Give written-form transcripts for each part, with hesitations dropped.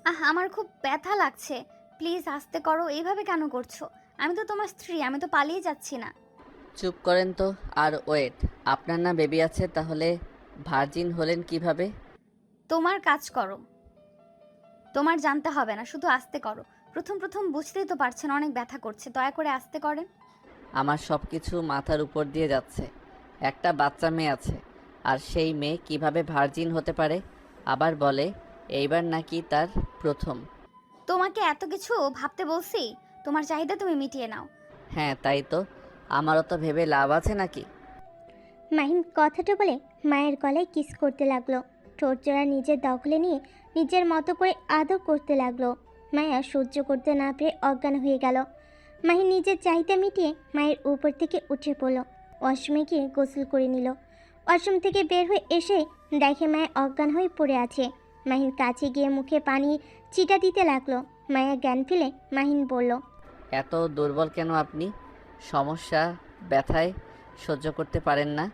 আমার খুব ব্যথা লাগছে। প্লিজ আস্তে করো, এইভাবে কেন করছো? আমি তো তোমার স্ত্রী, আমি তো পালিয়ে যাচ্ছি না। চুপ করেন তো। আর ওয়েট, আপনার না বেবি আছে, তাহলে ভার্জিন হলেন কিভাবে? তোমার কাজ করো, তোমার জানতে হবে না, শুধু আস্তে করো। প্রথম প্রথম বুঝতেই তো পারছেন অনেক ব্যথা করছে, দয়া করে আস্তে করেন। আমার সব কিছু মাথার উপর দিয়ে যাচ্ছে। একটা বাচ্চা মেয়ে আছে, আর সেই মেয়ে কিভাবে ভার্জিন হতে পারে? আবার বলে এইবার নাকি তার প্রথম। তোমাকে এত কিছু ভাবতে বলছি, তোমার চাহিদা তুমি মিটিয়ে নাও। হ্যাঁ তাই তো, আমারও তো ভেবে লাভ আছে নাকি? মাহিন কথাটা বলে মায়ের গলায় কিস করতে লাগলো। ঠোঁট জোড়া নিজের দখলে নিয়ে নিজের মতো করে আদর করতে লাগলো। মায়া সহ্য করতে না পেরে অজ্ঞান হয়ে গেল। মাহিন নিজের চাহিদা মিটিয়ে মায়ের উপর থেকে উঠে পড়ল। ওয়াশরুমে গিয়ে গোসল করে নিল। ওয়াশরুম থেকে বের হয়ে এসে দেখে মায়া অজ্ঞান হয়ে পড়ে আছে। মাহিন কাছে গিয়ে মুখে পানি চিটা দিতে লাগলো। মায়া জ্ঞান ফেলে মাহিন বলল, এত দুর্বল কেন আপনি? সমস্যা? ব্যথায় সহ্য করতে পারেন না?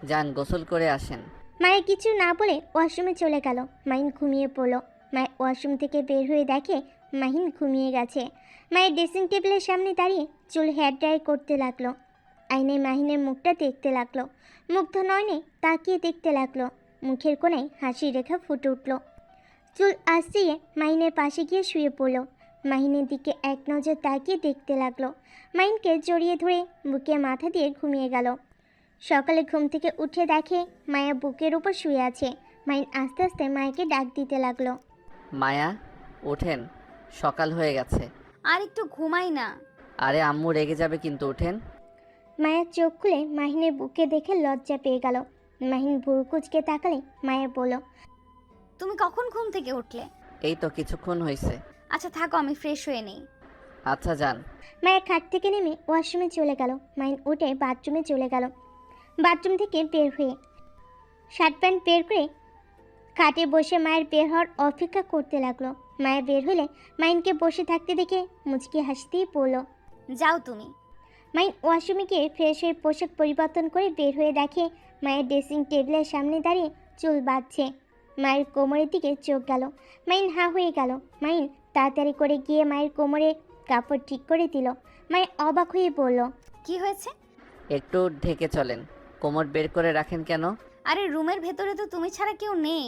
যান গোসল করে আসেন। মায়ের কিছু না বলে ওয়াশরুমে চলে গেল। মাহিন ঘুমিয়ে পড়ল। মায়ের ওয়াশরুম থেকে বের হয়ে দেখে মাহিন ঘুমিয়ে গেছে। মায়ের ড্রেসিং টেবিলের সামনে দাঁড়িয়ে চুল হেয়ার ড্রাই করতে লাগলো। আয়নায় মাহিনের মুখটা দেখতে লাগলো। মুগ্ধ নয়নে তাকিয়ে দেখতে লাগলো। মুখের কোণায় হাসির রেখা ফুটে উঠল। চুল আশ্রিয়ে মাহিনের পাশে গিয়ে শুয়ে পড়ল। মাহিনের দিকে এক নজর তাকিয়ে দেখতে লাগলো। মাহিনকে জড়িয়ে ধরে বুকে মাথা দিয়ে ঘুমিয়ে গেল। সকালে ঘুম থেকে উঠে দেখে মায়া বুকের উপর শুয়ে আছে। মাহিন আস্তে আস্তে মায়াকে ডাক দিতে লাগলো। মায়া, ওঠেন, সকাল হয়ে গেছে। আর একটু ঘুমাই না। আরে আম্মু রেগে যাবে কিন্তু, ওঠেন। মায়া চোখ খুলে মাহিনের বুকে দেখে লজ্জা পেয়ে গেল। মাহিন ভুরু কুচকে তাকালে মায়া বলল, তুমি কখন ঘুম থেকে উঠলে? এই তো কিছুক্ষণ হয়েছে। আচ্ছা থাকো, আমি ফ্রেশ হয়ে নেই। আচ্ছা যান। মায়া খাট থেকে নেমে ওয়াশরুমে চলে গেল। মাহিন উঠে বাথরুমে চলে গেল। বাথরুম থেকে বের হয়ে শার্ট প্যান্ট বের করে খাটে বসে মায়ের বের হওয়ার অপেক্ষা করতে লাগলো। মায়া বের হলে মাহিনকে বসে থাকতে দেখে মুচকি হাসতেই পড়ল। যাও তুমি। মাহিন ওয়াশরুমে গিয়ে ফ্রেশ হয়ে পোশাক পরিবর্তন করে বের হয়ে দেখে মায়ের ড্রেসিং টেবিলের সামনে দাঁড়িয়ে চুল বাঁধছে। মায়ের কোমরের দিকে চোখ গেল। মাহিন হা হয়ে গেল। মাহিন তাড়াতাড়ি করে গিয়ে মায়ের কোমরে কাপড় ঠিক করে দিল। মায়ের অবাক হয়ে বলল, কি হয়েছে? একটু ঢেকে চলেন। কোমর বের করে রাখেন কেন? আরে রুমের ভেতরে তো তুমি ছাড়া কেউ নেই।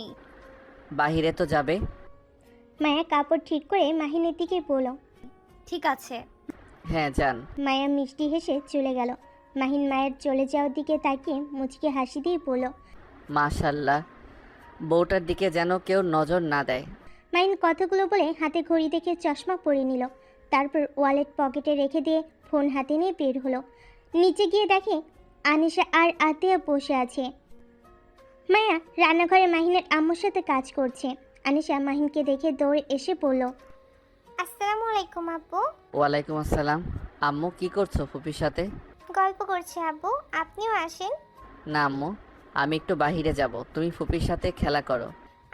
বাহিরে তো যাবে। মায়া কাপড় ঠিক করে মাহিনের দিকে বলল। ঠিক আছে। হ্যাঁ যান। মায়া মিষ্টি হেসে চলে গেল। মাহিন মায়ের চলে যাওয়ার দিকে তাকিয়ে মুচকে হাসি দিয়ে বলল, মাশাল্লাহ, বউটার দিকে যেন কেউ নজর না দেয়। মাহিন কথাগুলো বলে হাতে ঘড়ি দেখে চশমা পরে নিল। তারপর ওয়ালেট পকেটে রেখে দিয়ে ফোন হাতে নিয়ে বের হলো। নিচে গিয়ে দেখে আনিশা আর আতিয়া বসে আছে। মায়া রান্নাঘরে মাহিনের আম্মুর সাথে কাজ করছে। আনিশা মাহিনকে দেখে দৌড়ে এসে পড়ল। আসসালামু আলাইকুম আব্বু। ওয়ালাইকুম আসসালাম। আম্মু কি করছো ফুপির সাথে? গল্প করছি আব্বু, আপনিও আসেন। না আম্মু, আমি একটু বাহিরে যাব, তুমি ফুপির সাথে খেলা করো।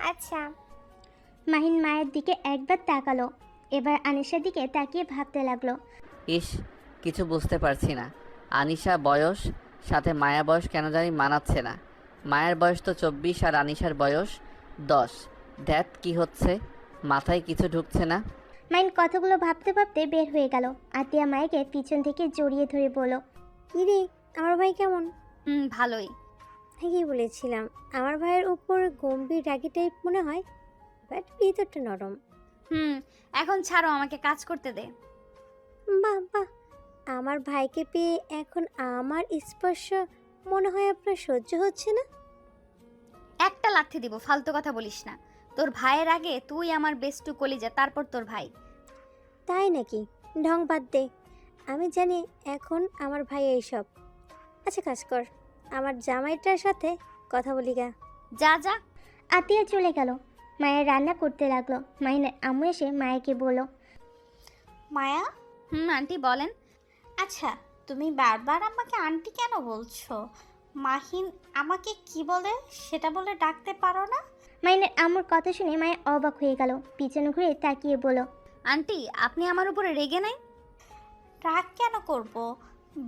আচ্ছা। মাহিন মায়ের দিকে একবার তাকালো। এবার আনিশার দিকে তাকিয়ে ভাবতে লাগলো। ইস, কিছু বুঝতে পারছি না। আনিশা বয়স সাথে মায়া বয়স কেন জানি মানাচ্ছে না। মায়ের বয়স তো 24 আর আনিশার বয়স 10। ধ্যাত কি হচ্ছে, মাথায় কিছু ঢুকছে না। মাহিন কথাগুলো ভাবতে ভাবতে বের হয়ে গেল। আতিয়া মায়াকে পিছন থেকে জড়িয়ে ধরে বলল, কিরে, আমার ভাই কেমন? ভালোই। ঠিকই বলেছিলাম, আমার ভাইয়ের উপর গম্ভীর রাগী টাইপ মনে হয়, বাট ভিতরটা নরম। এখন ছাড়ো, আমাকে কাজ করতে দে। বাহ বাহ, আমার ভাইকে পেয়ে এখন আমার স্পর্শ মনে হয় আপনার সহ্য হচ্ছে না। একটা লাথি দিব, ফালতু কথা বলিস না। তোর ভাইয়ের আগে তুই আমার বেস্টু কলিজা, তারপর তোর ভাই। তাই নাকি? ঢং বাদ দে, আমি জানি এখন আমার ভাই এইসব। আচ্ছা কাজ কর, আমার জামাইটার সাথে কথা বলি গা। যা যা। আতিয়া চলে গেল। মায়ের রান্না করতে লাগলো। মাহিনের আম্মু এসে মায়াকে বলল, মায়া, আন্টি বলেন। আচ্ছা তুমি বারবার আমাকে আন্টি কেন বলছো? মাহিন আমাকে কি বলে সেটা বলে ডাকতে পারো না? মাহিনের আম্মুর কথা শুনে মায়া অবাক হয়ে গেল। পিছনে ঘুরে তাকিয়ে বলল, আন্টি আপনি আমার উপরে রেগে নাই? রাগ কেন করব?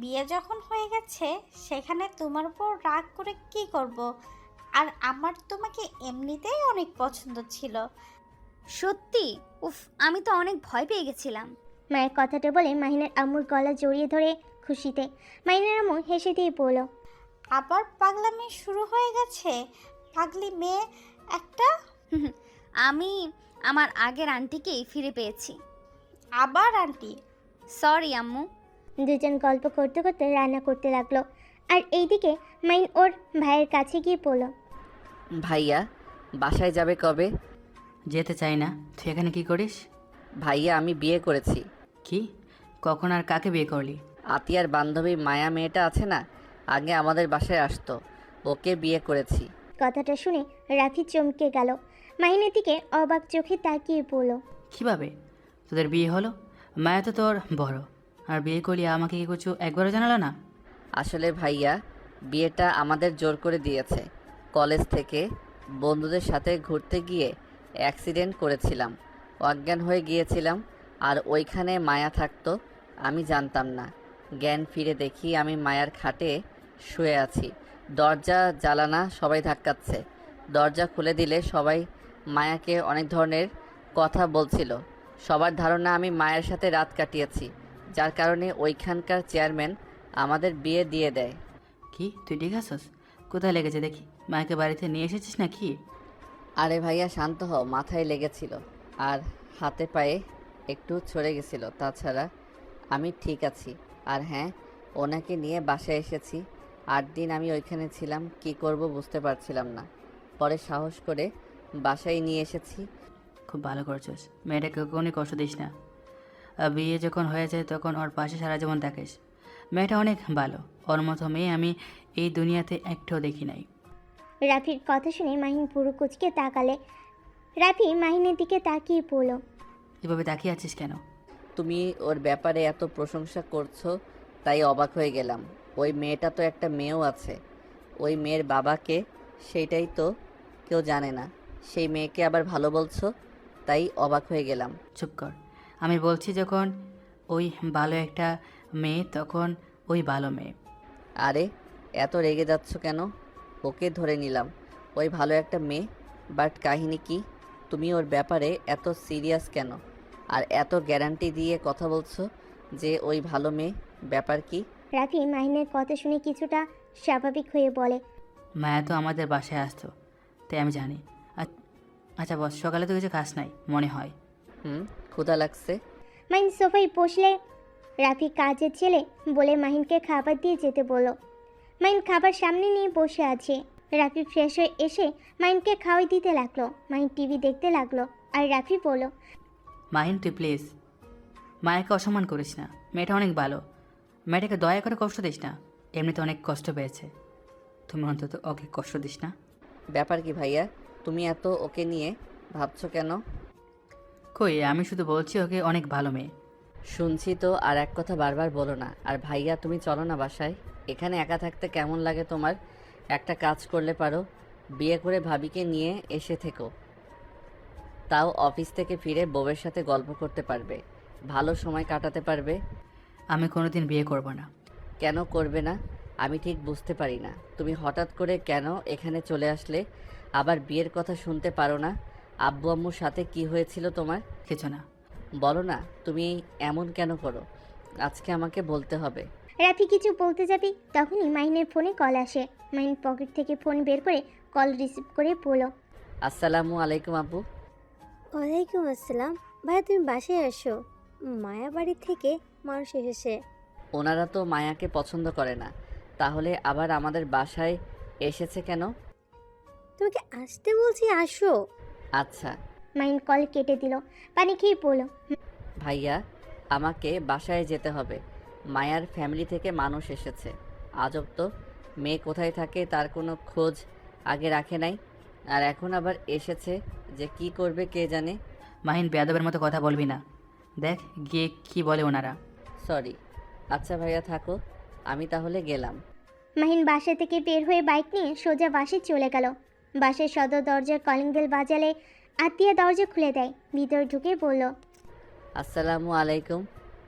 বিয়ে যখন হয়ে গেছে সেখানে তোমার উপর রাগ করে কি করব? আর আমার তোমাকে এমনিতেই অনেক পছন্দ ছিল। সত্যি? উফ, আমি তো অনেক ভয় পেয়ে গেছিলাম। মায়ের কথাটা বলে মাহিনের আম্মুর গলা জড়িয়ে ধরে খুশিতে মাহিনের আম্মু হেসে দিয়ে বলল, আবার পাগলামি শুরু হয়ে গেছে, পাগলি মেয়ে একটা। আমি আমার আগের আন্টিকেই ফিরে পেয়েছি। আবার আন্টি? সরি আম্মু। দুজন গল্প করতে করতে রান্না করতে লাগলো। আর এইদিকে মাইন ওর ভাইয়ের কাছে গিয়ে বলল, ভাইয়া বাসায় যাবে কবে? যেতে চাই না। তুই এখানে কি করিস? ভাইয়া আমি বিয়ে করেছি। কি? কখন আর কাকে বিয়ে করলি? আতিয়ার বান্ধবী মায়া মেয়েটা আছে না, আগে আমাদের বাসায় আসতো, ওকে বিয়ে করেছি। কথাটা শুনে রাফি চমকে গেল। মাহিনের দিকে অবাক চোখে তাকিয়ে বলল, কীভাবে তোদের বিয়ে হলো? মায়া তো তোর বড়, আর বিয়ে করলি আমাকে কি কিছু একবারও জানালো না? আসলে ভাইয়া বিয়েটা আমাদের জোর করে দিয়েছে। কলেজ থেকে বন্ধুদের সাথে ঘুরতে গিয়ে অ্যাক্সিডেন্ট করেছিলাম, অজ্ঞান হয়ে গিয়েছিলাম, আর ওইখানে মায়া থাকতো, আমি জানতাম না। জ্ঞান ফিরে দেখি আমি মায়ার খাটে শুয়ে আছি, দরজা জ্বালানা সবাই ধাক্কাচ্ছে। দরজা খুলে দিলে সবাই মায়াকে অনেক ধরনের কথা বলছিল। সবার ধারণা আমি মায়ের সাথে রাত কাটিয়েছি, যার কারণে ওইখানকার চেয়ারম্যান আমাদের বিয়ে দিয়ে দেয়। কি তুই ঠিক আছিস? কোথায় লেগেছে দেখি? মায়াকে বাড়িতে নিয়ে এসেছিস না কি? আরে ভাইয়া শান্ত হও, মাথায় লেগেছিল আর হাতে পায়ে একটু ছড়ে গেছিল, তাছাড়া আমি ঠিক আছি। আর হ্যাঁ, ওনাকে নিয়ে বাসায় এসেছি। 8 দিন আমি ওইখানে ছিলাম, কি করব বুঝতে পারছিলাম না, পরে সাহস করে বাসায় নিয়ে এসেছি। খুব ভালো করছিস। মেয়েটাকে কখনই কষ্ট দিস না। আর বিয়ে যখন হয়ে যায় তখন ওর পাশে সারা জীবন থাকিস। মেয়েটা অনেক ভালো, ওর মতো মেয়ে আমি এই দুনিয়াতে একটাও দেখি নাই। রাফির কথা শুনে মাহিন পুরো কুচকে তাকালে। রাফি মাহিনের দিকে তাকিয়ে বলল, এভাবে তাকিয়ে আছিস কেন? তুমি ওর ব্যাপারে এত প্রশংসা করছো তাই অবাক হয়ে গেলাম। ওই মেয়েটা তো একটা মেয়েও আছে, ওই মেয়ের বাবাকে, সেইটাই তো কেউ জানে না। সেই মেয়েকে আবার ভালো বলছো, তাই অবাক হয়ে গেলাম। চুপ কর। আমি বলছি যখন ওই ভালো একটা মেয়ে তখন ওই ভালো মেয়ে। আরে এত রেগে যাচ্ছ কেন? ওকে ধরে নিলাম, ওই ভালো একটা মেয়ে, বাট কাহিনী কি? তুমি ওর ব্যাপারে এত সিরিয়াস কেন, আর এত গ্যারান্টি দিয়ে কথা বলছো যে ওই ভালো মেয়ে? ব্যাপার কি? রাফি মাহিনের কথা শুনে কিছুটা স্বাভাবিক হয়ে বলে, মায়া তো আমাদের বাসায় আসতো, তাই আমি জানি। আচ্ছা বস, সকালে তো কিছু খাস নাই মনে হয়। ক্ষুধা লাগছে। মাহিন সোফায় বসলে রাফি কাজের ছেলে বলে মাহিনকে খাবার দিয়ে যেতে বলল। মাহিন খাবার সামনে নিয়ে বসে আছে। রাফি ফ্রেশ হয়ে এসে মাহিনকে খাওয়াই দিতে লাগলো। মাহিন টিভি দেখতে লাগলো। আর রাফি বলল, মাহিন তুই প্লিজ মায়াকে অসম্মান করিস না, মেয়েটা অনেক ভালো। মেয়েটাকে দয়া করে কষ্ট দিস না, এমনিতে অনেক কষ্ট পেয়েছে, তুমি অন্তত ওকে কষ্ট দিস না। ব্যাপার কি ভাইয়া, তুমি এত ওকে নিয়ে ভাবছো কেন? কই, আমি শুধু বলছি ওকে অনেক ভালো মেয়ে। শুনছি তো, আর এক কথা বারবার বলো না। আর ভাইয়া তুমি চলো না বাসায়, এখানে একা থাকতে কেমন লাগে তোমার? একটা কাজ করলে পারো, বিয়ে করে ভাবিকে নিয়ে এসে থেকো, তাও অফিস থেকে ফিরে বউয়ের সাথে গল্প করতে পারবে, ভালো সময় কাটাতে পারবে। আমি কোনোদিন বিয়ে করব না। কেন করবে না? আমি ঠিক বুঝতে পারি না, তুমি হঠাৎ করে কেন এখানে চলে আসলে? আবার বিয়ের কথা শুনতে পারো না? আব্বু আম্মুর সাথে কি হয়েছিল তোমার? কিছু না। বলো না, তুমি এমন কেন করো? আজকে আমাকে বলতে হবে। রাফি কিছু বলতে যাবি তখনই মাহিনের ফোনে কল আসে। মাহিন পকেট থেকে ফোন বের করে কল রিসিভ করে বলল, আসসালামু আলাইকুম আব্বু। ওয়ালাইকুম আসসালাম। ভাইয়া তুমি বাসায় আসো, মায়া বাড়ি থেকে মানুষ এসেছে। ওনারা তো মায়াকে পছন্দ করে না, তাহলে আবার আমাদের বাসায় এসেছে কেন? তোমাকে আসতে বলছি, আসো। আচ্ছা মাহিন কল কেটে দিল। পানি খেয়ে বলল, ভাইয়া, আমাকে বাসায় যেতে হবে, মায়ার ফ্যামিলি থেকে মানুষ এসেছে। আজব তো, মেয়ে কোথায় থাকে তার কোনো খোঁজ আগে রাখে নাই, আর এখন আবার এসেছে, যে কি করবে কে জানে। মাহিন বেয়াদবের মতো কথা বলবি না, দেখ গিয়ে কি বলে ওনারা। সরি। আচ্ছা ভাইয়া থাকো, আমি তাহলে গেলাম। মাহিন বাসা থেকে বের হয়ে বাইক নিয়ে সোজা বাসে চলে গেল। বাসের সদর দরজার কলিং বেল বাজালে আত্মীয় দরজা খুলে দেয়। ভিতরে ঢুকে বলল, আসসালামু আলাইকুম,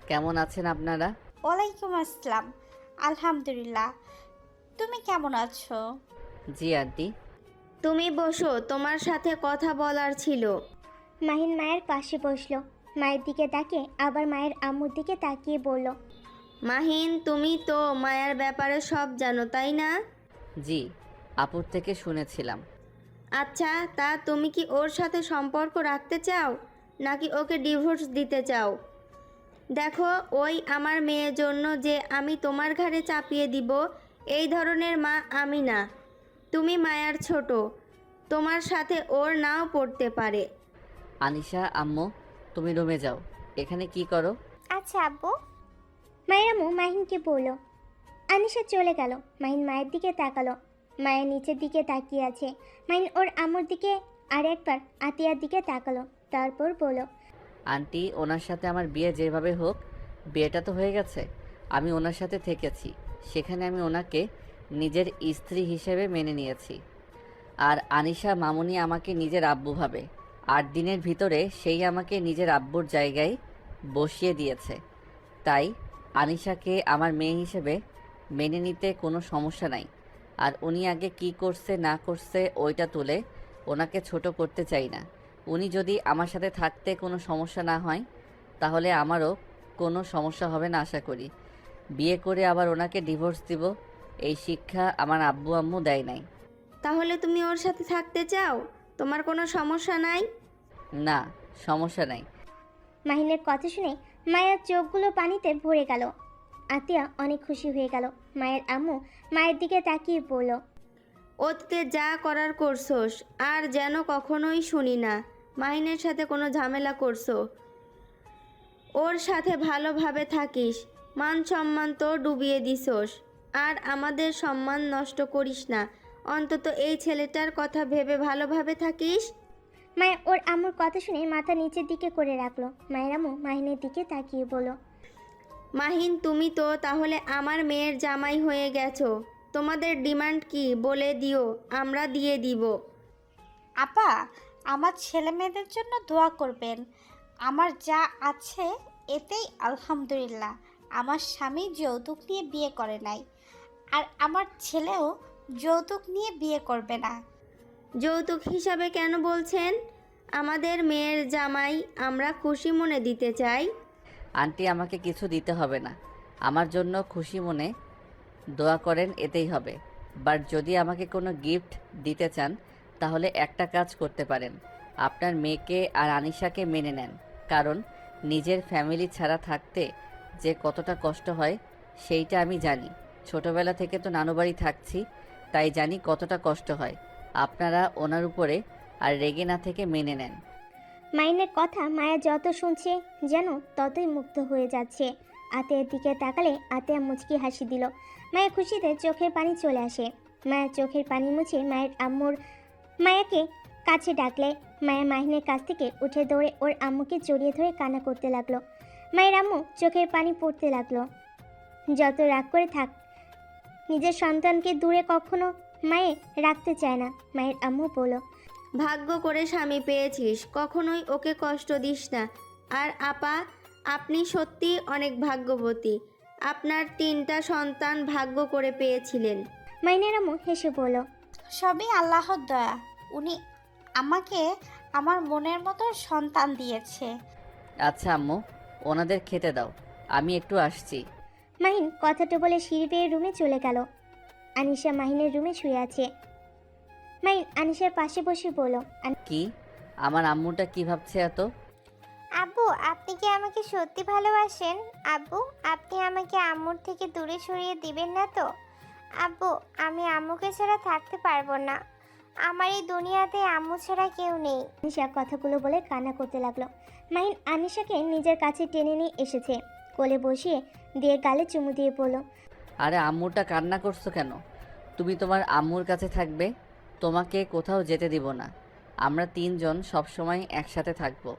কেমন আছেন আপনারা? ওয়ালাইকুম আসসালাম, আলহামদুলিল্লাহ। তুমি কেমন আছো? জি আন্টি। তুমি বসো, তোমার সাথে কথা বলার ছিল। মাহিন মায়ের পাশে বসলো। মায়ের দিকে তাকিয়ে আবার মায়ের আম্মুর দিকে তাকিয়ে বলল, মাহিন, তুমি তো মায়ার ব্যাপারে সব জানো, তাই না? জি, আপুর থেকে শুনেছিলাম। আচ্ছা, তা তুমি কি ওর সাথে সম্পর্ক রাখতে চাও নাকি ওকে ডিভোর্স দিতে চাও? দেখো, ওই আমার মেয়ের জন্য যে আমি তোমার ঘাড়ে চাপিয়ে দিব, এই ধরনের মা আমি না। তুমি মায়ার ছোট, তোমার সাথে ওর নাও পড়তে পারে। আনিশা, আম্মু, তুমি রুমে যাও। এখানে কি করো? আচ্ছা আব্বু। মায়ের আম্মু মাহিনকে বলল। আনিশা চলে গেল। মাহিন মায়ের দিকে তাকালো। মায়ের নিচের দিকে তাকিয়ে আছে। মাহিন ওর আম্মুর দিকে আর একবার আতিয়ার দিকে তাকালো, তারপর বলল, আন্টি, ওনার সাথে আমার বিয়ে যেভাবে হোক, বিয়েটা তো হয়ে গেছে। আমি ওনার সাথে থেকেছি, সেখানে আমি ওনাকে নিজের স্ত্রী হিসেবে মেনে নিয়েছি। আর আনিশা মামুনি আমাকে নিজের আব্বু ভাবে। 8 দিনের ভিতরে সেই আমাকে নিজের আব্বুর জায়গায় বসিয়ে দিয়েছে। তাই আনিশাকে আমার মেয়ে হিসেবে মেনে নিতে কোনো সমস্যা নাই। আর উনি আগে কি করছে না করছে ওইটা তুলে ওনাকে ছোট করতে চাই না। উনি যদি আমার সাথে থাকতে কোনো সমস্যা না হয়, তাহলে আমারও কোনো সমস্যা হবে না আশা করি। বিয়ে করে আবার ওনাকে ডিভোর্স দিব, এই শিক্ষা আমার আব্বু আম্মু দেয় নাই। তাহলে তুমি ওর সাথে থাকতে চাও? তোমার কোনো সমস্যা নাই? না, সমস্যা নাই। মাহিনের কথা শুনে মায়ের চোখগুলো পানিতে ভরে গেল। আতিয়া অনেক খুশি হয়ে গেল। মায়ের আম্মু মায়ের দিকে তাকিয়ে বলল, অতীতে যা করার করছোস, আর যেন কখনোই শুনি না মাহিনের সাথে কোনো ঝামেলা করছো। ওর সাথে ভালোভাবে থাকিস, মান সম্মান তো ডুবিয়ে দিছোস। আর আমাদের সম্মান নষ্ট করিস না, অন্তত এই ছেলেটার কথা ভেবে ভালোভাবে থাকিস। মায়ের ওর আম্মুর কথা শুনে মাথা নিচের দিকে করে রাখলো। মায়ের আম্মু মাহিনের দিকে তাকিয়ে বলল, মাহিন, তুমি তো তাহলে আমার মেয়ের জামাই হয়ে গেছো। তোমাদের ডিমান্ড কি বলে দিও, আমরা দিয়ে দিব। আপা, আমার ছেলে মেয়েদের জন্য দোয়া করবেন। আমার যা আছে এতেই আলহামদুলিল্লাহ। আমার স্বামী যৌতুক নিয়ে বিয়ে করে নাই, আর আমার ছেলেও যৌতুক নিয়ে বিয়ে করবে না। যৌতুক হিসাবে কেন বলছেন? আমাদের মেয়ের জামাই আমরা খুশি মনে দিতে চাই। আন্টি, আমাকে কিছু দিতে হবে না। আমার জন্য খুশি মনে দোয়া করেন, এতেই হবে। বাট যদি আমাকে কোনো গিফট দিতে চান, তাহলে একটা কাজ করতে পারেন। আপনার মেয়েকে আর আনিশাকে মেনে নেন। কারণ নিজের ফ্যামিলি ছাড়া থাকতে যে কতটা কষ্ট হয় সেইটা আমি জানি। ছোটবেলা থেকে তো নানুবাড়ি থাকছি, তাই জানি কতটা কষ্ট হয়। আপনারা ওনার উপরে আর রেগে না থেকে মেনে নেন। মাইনের কথা মায়া যত শুনছে যেন ততই মুগ্ধ হয়ে যাচ্ছে। আতের দিকে তাকালে আতেয়া মুচকি হাসি দিল। মায়ের খুশিতে চোখের পানি চলে আসে। মায়ের চোখের পানি মুছে মায়ের আম্মুর মায়াকে কাছে ডাকলে মায়া মাহিনের কাছ থেকে উঠে দৌড়ে ওর আম্মুকে জড়িয়ে ধরে কান্না করতে লাগলো। মায়ের আম্মু চোখের পানি পড়তে লাগলো। যত রাগ করে থাক, নিজের সন্তানকে দূরে কখনো মায়ে রাখতে চায় না। মায়ের আম্মু বলল, ভাগ্য করে স্বামী পেয়েছিস, কখনোই ওকে কষ্ট দিস না। আর আপা, আপনি সত্যি অনেক ভাগ্যবতী। আপনার 3টা সন্তান ভাগ্য করে পেয়েছিলেন। মাইনের আম্মু হেসে বলল, সবই আল্লাহর দয়া। উনি আমাকে আমার মনের মতো সন্তান দিয়েছে। আচ্ছা আম্মু, ওনাদের খেতে দাও, আমি একটু আসছি। মাহিন কথাটা বলে সিঁড়ি বেয়ে রুমে চলে গেল। আনিশা মাহিনের রুমে শুয়ে আছে। মাহিন আনিশার পাশে বসে বলল, কি, আমার আম্মুটা কি ভাবছে এত? আব্বু, আপনি কি আমাকে সত্যি ভালোবাসেন? আব্বু, আপনি আমাকে আম্মুর থেকে দূরে সরিয়ে দিবেন না তো? আব্বু, আমি আম্মুকে ছাড়া থাকতে পারবো না। আমার এই দুনিয়াতে আম্মু ছাড়া কেউ নেই। আনিশা কথাগুলো বলে কান্না করতে লাগলো। মাহিন আনিশাকে নিজের কাছে টেনে নিয়ে এসেছে, কোলে বসিয়ে দিয়ে গালে চুমু দিয়ে বলল, আরে আম্মুটা কান্না করছো কেন? তুমি তোমার আম্মুর কাছে থাকবে, তোমাকে কোথাও যেতে দিব না। আমরা 3 জন সবসময় একসাথে থাকবো।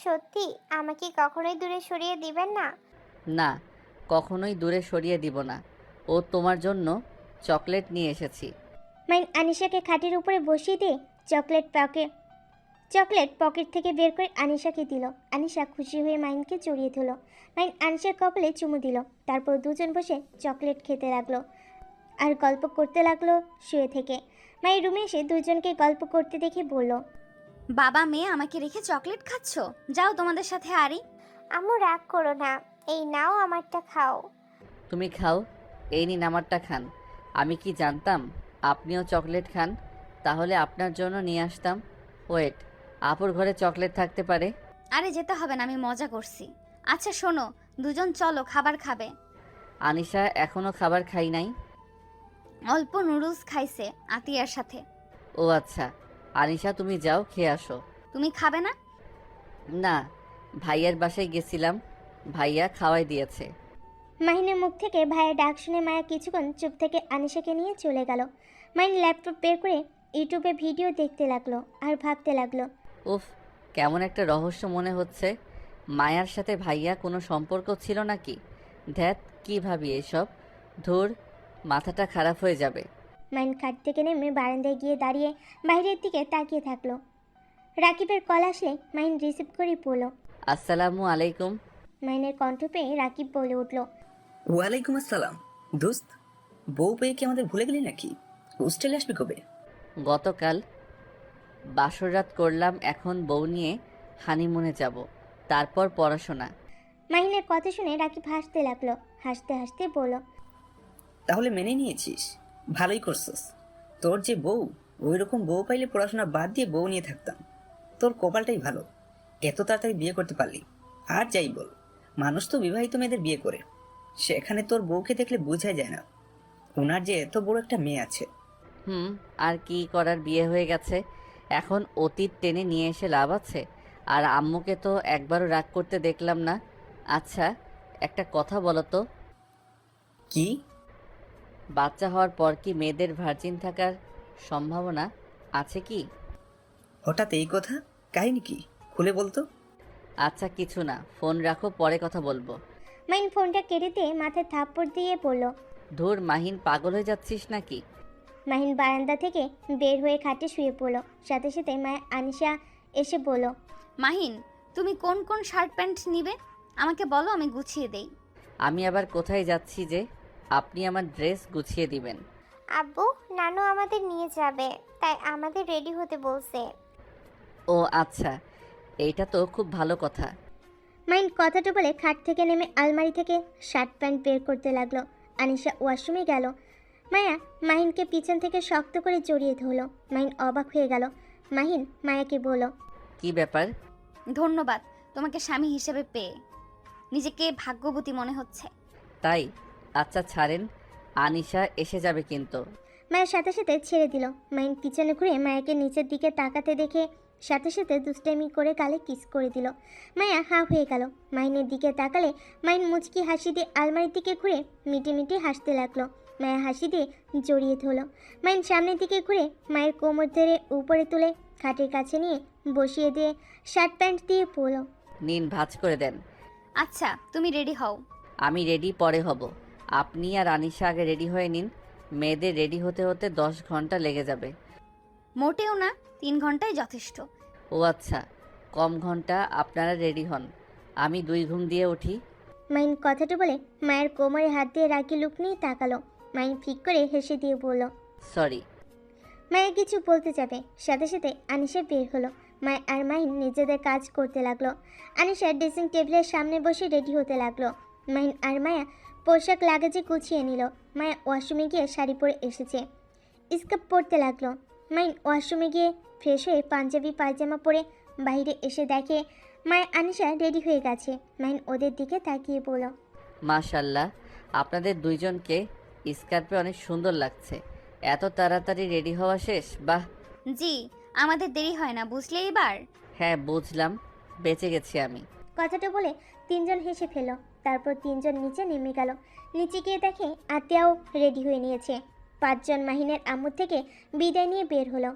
সত্যি আমাকে কখনোই দূরে সরিয়ে দিবেন না? না, কখনোই দূরে সরিয়ে দিব না। ও তোমার জন্য চকলেট নিয়ে এসেছি। মাহিন আনিশাকে খাটের উপরে বসিয়ে দিয়ে চকলেট পকেট থেকে বের করে আনিশাকে দিল। আনিশা খুশি হয়ে মাহিনকে জড়িয়ে ধরল। মাহিন আনিশার কপালে চুমু দিল। তারপর দুজন বসে চকলেট খেতে লাগলো আর গল্প করতে লাগলো শুয়ে থেকে। মায়ের রুমে এসে দুজনকে গল্প করতে দেখে বলল, বাবা মেয়ে আমাকে রেখে চকলেট খাচ্ছ? যাও তোমাদের সাথে আরি। আম্মু রাগ করো না, এই নাও আমারটা খাও। তুমি খাও, এই নিন আমারটা খান। আমি কি জানতাম আপনিও চকলেট খান? তাহলে আপনার জন্য নিয়ে আসতাম। ওয়েট, আপুর ঘরে চকলেট থাকতে পারে। আরে যেতে হবে না, আমি মজা করছি। আচ্ছা শোনো, দুজন চলো খাবার খাবে। আনিশা এখনো খাবার খাই নাই। অল্প নুডলস খাইছে আতিয়ার সাথে। ও আচ্ছা, আনিশা তুমি যাও, খেয়ে আসো। তুমি খাবে না? না, ভাইয়ার বাসায় গেছিলাম, ভাইয়া খাওয়াই দিয়েছে। মাহিনের মুখ থেকে ভাইয়ের ডাক শুনে মায়া কিছুক্ষণ চুপ থেকে আনিশাকে নিয়ে চলে গেল। মাহিন ল্যাপটপ বের করে ইউটিউবে ভিডিও দেখতে লাগলো আর ভাবতে লাগলো। উফ, কেমন একটা রহস্য মনে হচ্ছে। মায়ার সাথে ভাইয়া কোনো সম্পর্ক ছিল নাকি? ধ্যাত, কী ভাবি এসব। ধুর, মাথাটা খারাপ হয়ে যাবে। মাইন খাট থেকে নেমে বারান্দায় গিয়ে দাঁড়িয়ে বাইরের দিকে তাকিয়ে থাকলো। রাকিবের কল আসলে মাইন রিসিভ করে পড়ল। আসসালামু আলাইকুম। মাইনের কণ্ঠ পেয়ে রাকিব বলে উঠল, ওয়ালাইকুম আসসালাম। দোস্ত, বউ পেয়ে কি আমাদের ভুলে গেলি নাকি? হোস্টেলে আসবি কবে? গতকাল বাসর রাত করলাম, এখন বউ নিয়ে হানিমুনে যাব, তারপর পড়াশোনা। মাহিনের কথা শুনে রাকিব হাসতে লাগলো। হাসতে হাসতে বলল, তাহলে মেনে নিয়েছিস, ভালোই করছস। তোর যে বউ, ওই রকম বউ পাইলে পড়াশোনা বাদ দিয়ে বউ নিয়ে থাকতাম। তোর কপালটাই ভালো, এত তাড়াতাড়ি বিয়ে করতে পারলি। আর যাই বল, মানুষ তো বিবাহিত মেয়েদের বিয়ে করে, সেখানে তোর বউকে দেখলে বোঝাই যায় না ওনার যে এত বড় একটা মেয়ে আছে। আর কি করার, বিয়ে হয়ে গেছে, এখন অতীত টেনে নিয়ে এসে লাভ আছে? আর আম্মুকে তো একবারও রাগ করতে দেখলাম না। আচ্ছা, একটা কথা বলো তো, কি? বাচ্চা হওয়ার পর কি মেয়েদের ভার্জিন থাকার সম্ভাবনা আছে কি? হঠাৎ এই কথা, কাহিনী কি? খুলে বলতো। আচ্ছা কিছু না, ফোন রাখো, পরে কথা বলবো। মাইন ফোনটা কেটে দিয়ে মাথায় থাপ্পড় দিয়ে পড়ল। ধুর মাহিন, পাগল হয়ে যাচ্ছিস নাকি? মাহিন বারান্দা থেকে বের হয়ে খাটে শুয়ে পড়ল। সাথে সাথে মায়া আনিশা এসে বলল, মাহিন, তুমি কোন কোন শার্ট প্যান্ট নিবে আমাকে বলো, আমি গুছিয়ে দেই। আমি আবার কোথায় যাচ্ছি যে আপনি আমার ড্রেস গুছিয়ে দিবেন? আব্বু, নানু আমাদের নিয়ে যাবে, তাই আমাদের রেডি হতে বলছে। ও আচ্ছা, এইটা তো খুব ভালো কথা। মাইন কথাটা বলে খাট থেকে নেমে আলমারি থেকে শার্ট প্যান্ট বের করতে লাগলো। আনিশা ওয়াশরুমে গেল। মায়া মাহিনকে পিছন থেকে শক্ত করে জড়িয়ে ধরল। মাহিন অবাক হয়ে গেল। মাহিন মায়াকে বলল, কি ব্যাপার? ধন্যবাদ তোমাকে স্বামী হিসেবে পেয়ে, নিজেকে ভাগ্যবতী মনে হচ্ছে। তাই? আচ্ছা ছাড়েন, আনিশা এসে যাবে কিন্তু। মায়ের সাথে সাথে ছেড়ে দিল। মাইন পিছনে ঘুরে মায়াকে নিচের দিকে তাকাতে দেখে সাথে সাথে দুষ্টামি করে গালে কিস করে দিল। মায়া হা হয়ে গেল। মাইনের দিকে তাকালে মাইন মুচকি হাসি দিয়ে আলমারির দিকে ঘুরে মিটি মিটি হাসতে লাগলো। মায়া হাসি দিয়ে জড়িয়ে ধরল। মাইন সামনের দিকে ঘুরে মায়ের কোমর ধরে উপরে তুলে খাটের কাছে নিয়ে বসিয়ে দিয়ে শার্ট প্যান্ট দিয়ে পরল। নিন, ভাঁজ করে দেন। আচ্ছা তুমি রেডি হও। আমি রেডি পরে হব, আপনি আর আনিশা আগে রেডি হয়ে নিন। মেয়েদের রেডি হতে হতে 10 ঘন্টা লেগে যাবে। মোটেও না, 3 ঘন্টাই যথেষ্ট। ও আচ্ছা, কম ঘন্টা, আপনারা রেডি হন, আমি 2 ঘুম দিয়ে উঠি। মাইন কথাটা বলে মায়ের কোমরে হাত দিয়ে রাগি লুক নিয়ে তাকালো। মাইন ফিক করে হেসে দিয়ে বলল, সরি। মায়া কিছু বলতে যাবে, সাথে সাথে আনিশা বের হলো। মায়া আর মাহিন নিজেদের কাজ করতে লাগলো। আনিশা ড্রেসিং টেবিলের সামনে বসে রেডি হতে লাগলো। মাহিন আর মায়া পোশাক লাগেজে গুছিয়ে নিল। মায়া ওয়াশরুমে গিয়ে শাড়ি পরে এসেছে, স্কার্ট পরতে লাগলো। মাহিন ওয়াশরুমে গিয়ে ফ্রেশ হয়ে পাঞ্জাবি পায়জামা পরে বাইরে এসে দেখে মায়া আনিশা রেডি হয়ে গেছে। মাহিন ওদের দিকে তাকিয়ে বলল, মাশাল্লাহ, আপনাদের দুইজনকে স্কার্পে অনেক সুন্দর লাগছে। এত তাড়াতাড়ি রেডি হওয়া শেষ? বাহ। জি, আমাদের দেরি হয় না, বুঝলে এবার? হ্যাঁ বুঝলাম, বেঁচে গেছি আমি। কথাটা বলে তিনজন হেসে ফেল। তারপর তিনজন নিচে নেমে গেল। নিচে গিয়ে দেখে আতিয়াও রেডি হয়ে নিয়েছে। 5 জন মাহিনের আম্মু থেকে বিদায় নিয়ে বের হলো।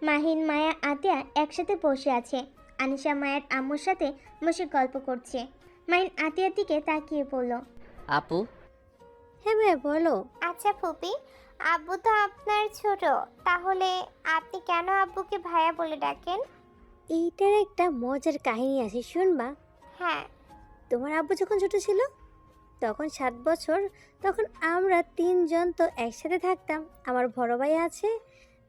মাহিন মায়া আতিয়া একসাথে বসে আছে। আনিশা মায়ের আম্মুর সাথে বসে গল্প করছে। মাহিন আতিয়ার দিকে তাকিয়ে বলল, আপু। হ্যাঁ ভাইয়া বলো। আচ্ছা ফুপি, আব্বু তো আপনার ছোট, তাহলে আপনি কেন আব্বুকে ভাইয়া বলে ডাকেন? এইটার একটা মজার কাহিনী আছে, শুনবা? হ্যাঁ। তোমার আব্বু যখন ছোট ছিল, তখন 7 বছর, তখন আমরা 3 জন তো একসাথে থাকতাম। আমার বড় ভাই আছে,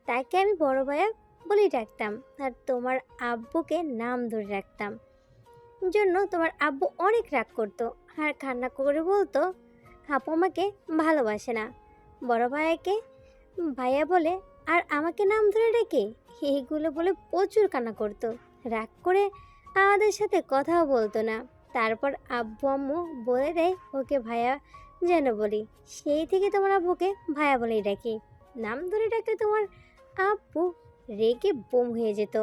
তাকে আমি বড় ভাইয়া বলেই ডাকতাম, আর তোমার আব্বুকে নাম ধরে রাখতাম। জন্য তোমার আব্বু অনেক রাগ করতো আর কান্না করে বলতো আপু আমাকে ভালোবাসে না, বড় ভাইয়াকে ভাইয়া বলে আর আমাকে নাম ধরে ডেকে এইগুলো বলে প্রচুর কান্না করতো। রাগ করে আমাদের সাথে কথাও বলতো না। তারপর আব্বু আম্মু বলে দেয় ওকে ভাইয়া যেন বলি, সেই থেকে তোমার আব্বুকে ভাইয়া বলেই ডাকি। নাম ধরে ডাকলে তোমার আব্বু রেগে বোম হয়ে যেত।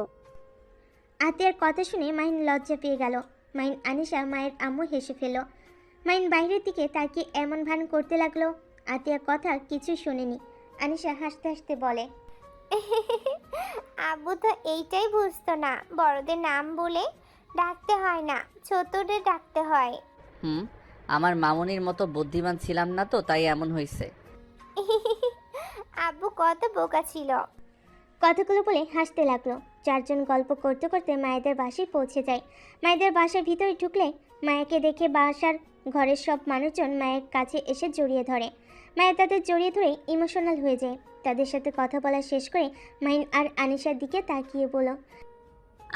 আতিয়ার কথা শুনে মাহিন লজ্জা পেয়ে গেল। মাহিন আনিশা মায়ের আম্মু হেসে ফেল। মাহিন বাইরের দিকে তাকিয়ে এমন ভান করতে লাগলো আতিয়ার কথা কিছু শোনেনি। আনিশা হাসতে হাসতে বলে, আব্বু তো এইটাই বুঝতো না, বড়দের নাম বলে ডাকতে হয় না, ছোটদের ডাকতে হয়। আমার মামুনির মতো বুদ্ধিমান ছিলাম না তো, তাই এমন হয়েছে। আব্বু কত বোকা ছিল। কথাগুলো বলে হাসতে লাগলো। চারজন গল্প করতে করতে মায়েদের বাসায় পৌঁছে যায়। মায়েদের বাসার ভিতরে ঢুকলে মায়াকে দেখে বাসার ঘরের সব মানুষজন মায়ের কাছে এসে জড়িয়ে ধরে। মায়া তাদের জড়িয়ে ধরে ইমোশনাল হয়ে যায়। তাদের সাথে কথা বলা শেষ করে মাহিন আর আনিশার দিকে তাকিয়ে বলল,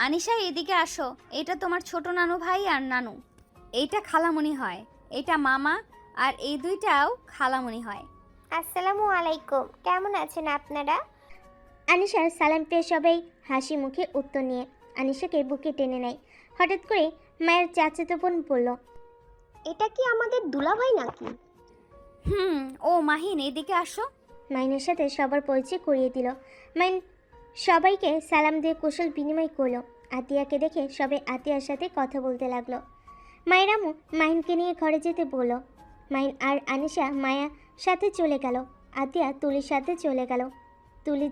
আনিশা এদিকে আসো, এটা তোমার ছোট নানু ভাই আর নানু। এইটা খালামণি হয়, এটা মামা, আর এই দুইটাও খালামণি হয়। আসসালামু আলাইকুম, কেমন আছেন আপনারা? আনিশার সালাম পেয়ে সবাই হাসি মুখে উত্তর নিয়ে আনিশাকে বুকে টেনে নেয়। হঠাৎ করে মায়ের চাচাতো বোন বলল, এটা কি আমাদের দুলাভাই নাকি? ও মাহিন এদিকে আসো। মাইনের সাথে সবার পরিচয় করিয়ে দিল। মাইন সবাইকে সালাম দিয়ে কুশল বিনিময় করলো। আতিয়াকে দেখে সবাই আতিয়ার সাথে কথা বলতে লাগলো। মায়ের আম্মু মাহিনকে নিয়ে ঘরে যেতে বলল। মাহিন আর আনিশা মায়া সাথে চলে গেল। আতিয়া তুলির সাথে চলে গেল। তুলি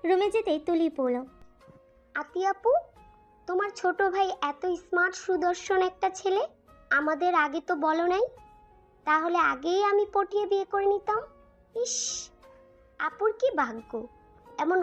রুমে যেতেই তুলি বলল, আতিয়াপু, তোমার ছোট ভাই এত স্মার্ট সুদর্শন একটা ছেলে, আমাদের আগে তো বলো নাই, তাহলে আগেই আমি পটিয়ে বিয়ে করে নিতাম। ইস, আপুর কি ভাগ্য, এমন